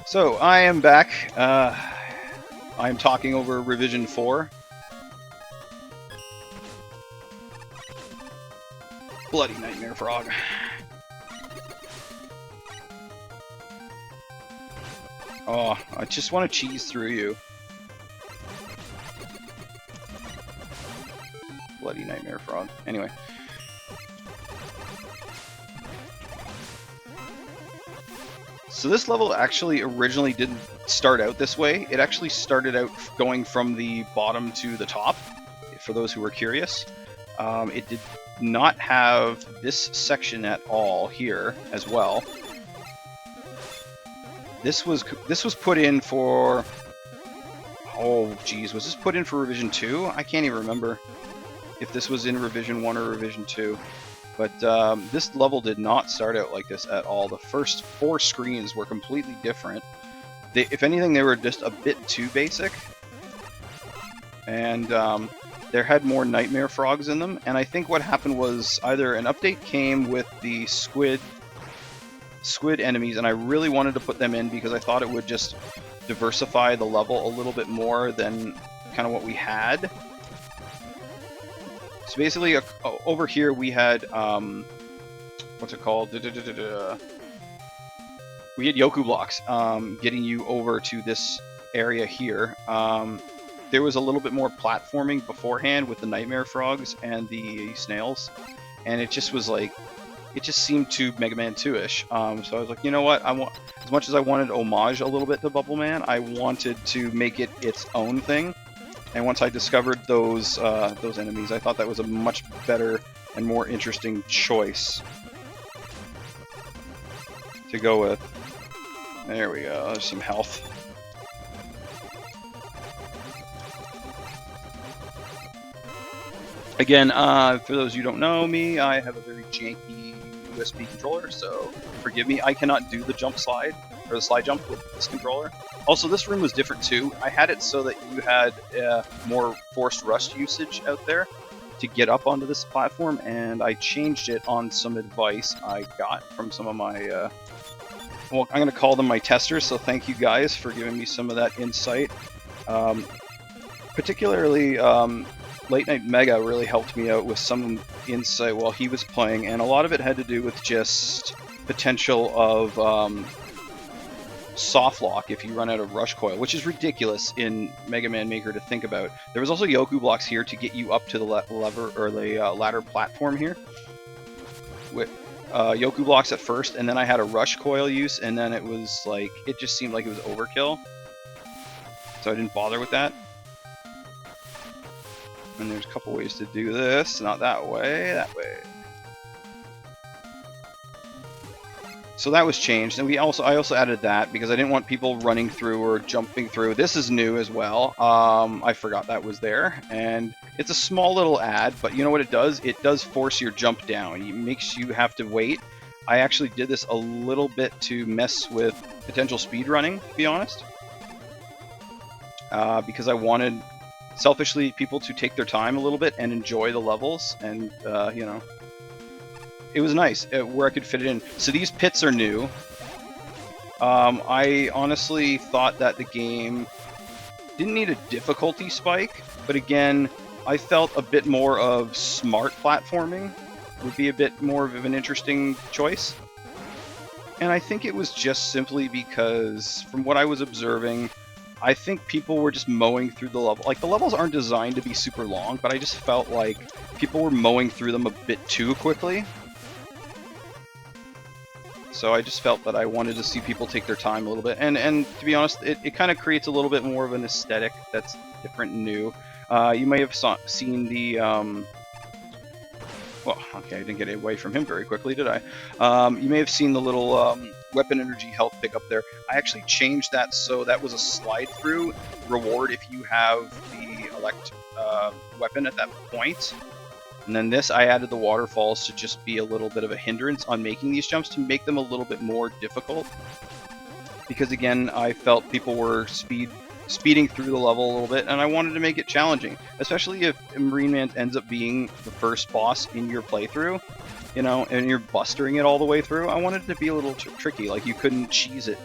So I am back. I'm talking over revision 4. Bloody Nightmare Frog. Oh, I just want to cheese through you. Bloody Nightmare Frog. Anyway. So this level actually originally didn't start out this way. It actually started out going from the bottom to the top, for those who were curious. It did not have this section at all here as well. This was put in for... Oh, geez. Was this put in for Revision 2? I can't even remember if this was in Revision 1 or Revision 2. But this level did not start out like this at all. The first 4 screens were completely different. If anything, they were just a bit too basic. And there had more nightmare frogs in them. And I think what happened was either an update came with the squid enemies, and I really wanted to put them in because I thought it would just diversify the level a little bit more than kind of what we had. So basically, over here we had, what's it called? We had Yoku blocks getting you over to this area here. There was a little bit more platforming beforehand with the nightmare frogs and the snails, and it just was like, it just seemed too Mega Man 2-ish. So I was like, you know what? As much as I wanted homage a little bit to Bubble Man, I wanted to make it its own thing. And once I discovered those enemies, I thought that was a much better and more interesting choice to go with. There we go. There's some health. Again, for those who don't know me, I have a very janky USB controller, so forgive me. I cannot do the jump slide, or the slide jump with this controller. Also, this room was different too. I had it so that you had more forced rush usage out there to get up onto this platform, and I changed it on some advice I got from some of my, well, I'm going to call them my testers, so thank you guys for giving me some of that insight. Particularly, Late Night Mega really helped me out with some insight while he was playing, and a lot of it had to do with just potential of soft lock if you run out of rush coil, which is ridiculous in Mega Man Maker to think about. There was also Yoku blocks here to get you up to the lever or the ladder platform here with Yoku blocks at first, and then I had a rush coil use, and then it was like, it just seemed like it was overkill, so I didn't bother with that. And there's a couple ways to do this. Not that way, that way. So that was changed, and I also added that because I didn't want people running through or jumping through. This is new as well. I forgot that was there, and it's a small little add, but you know what it does? It does force your jump down. It makes you have to wait. I actually did this a little bit to mess with potential speed running, to be honest, because I wanted, selfishly, people to take their time a little bit and enjoy the levels, and you know, it was nice where I could fit it in. So these pits are new. I honestly thought that the game didn't need a difficulty spike, but again, I felt a bit more of smart platforming would be a bit more of an interesting choice. And I think it was just simply because, from what I was observing, I think people were just mowing through the level. Like, the levels aren't designed to be super long, but I just felt like people were mowing through them a bit too quickly. So I just felt that I wanted to see people take their time a little bit. And to be honest, it kind of creates a little bit more of an aesthetic that's different and new. You may have seen the... well, okay, I didn't get away from him very quickly, did I? You may have seen the little weapon energy health pick up there. I actually changed that so that was a slide-through reward if you have the elect weapon at that point. And then this, I added the waterfalls to just be a little bit of a hindrance on making these jumps, to make them a little bit more difficult. Because again, I felt people were speed speeding through the level a little bit, and I wanted to make it challenging, especially if Marine Man ends up being the first boss in your playthrough, you know, and you're bustering it all the way through. I wanted it to be a little tricky, like you couldn't cheese it.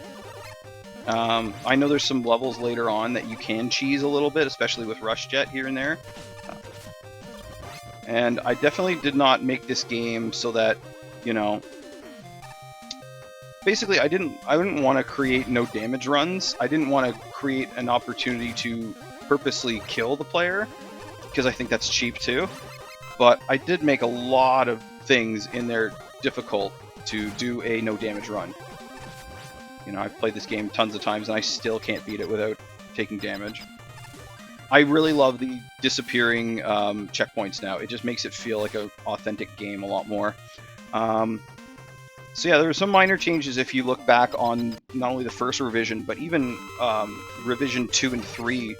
I know there's some levels later on that you can cheese a little bit, especially with Rush Jet here and there. And I definitely did not make this game so that, you know, basically I didn't want to create no damage runs. I didn't want to create an opportunity to purposely kill the player, because I think that's cheap too. But I did make a lot of things in there difficult to do a no damage run. You know, I've played this game tons of times and I still can't beat it without taking damage. I really love the disappearing checkpoints now. It just makes it feel like an authentic game a lot more. So yeah, there were some minor changes if you look back on not only the first revision, but even revision 2 and 3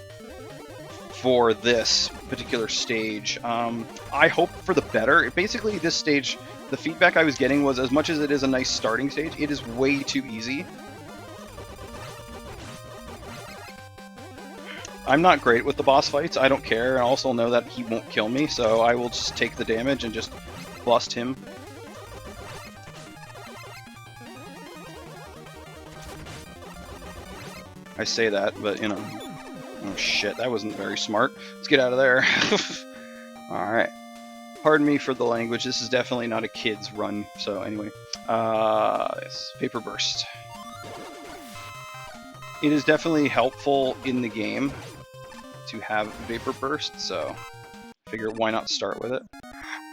for this particular stage. I hope for the better. Basically, this stage, the feedback I was getting was, as much as it is a nice starting stage, it is way too easy. I'm not great with the boss fights. I don't care. I also know that he won't kill me, so I will just take the damage and just bust him. I say that, but, you know... Oh shit, that wasn't very smart. Let's get out of there. Alright. Pardon me for the language. This is definitely not a kid's run. So anyway. Yes. Vapor Burst. It is definitely helpful in the game to have Vapor Burst, so figure why not start with it.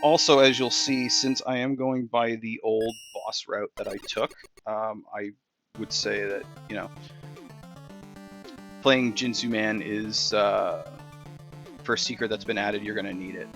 Also, as you'll see, since I am going by the old boss route that I took, I would say that, you know, playing Jinsu Man is, for a secret that's been added, you're going to need it.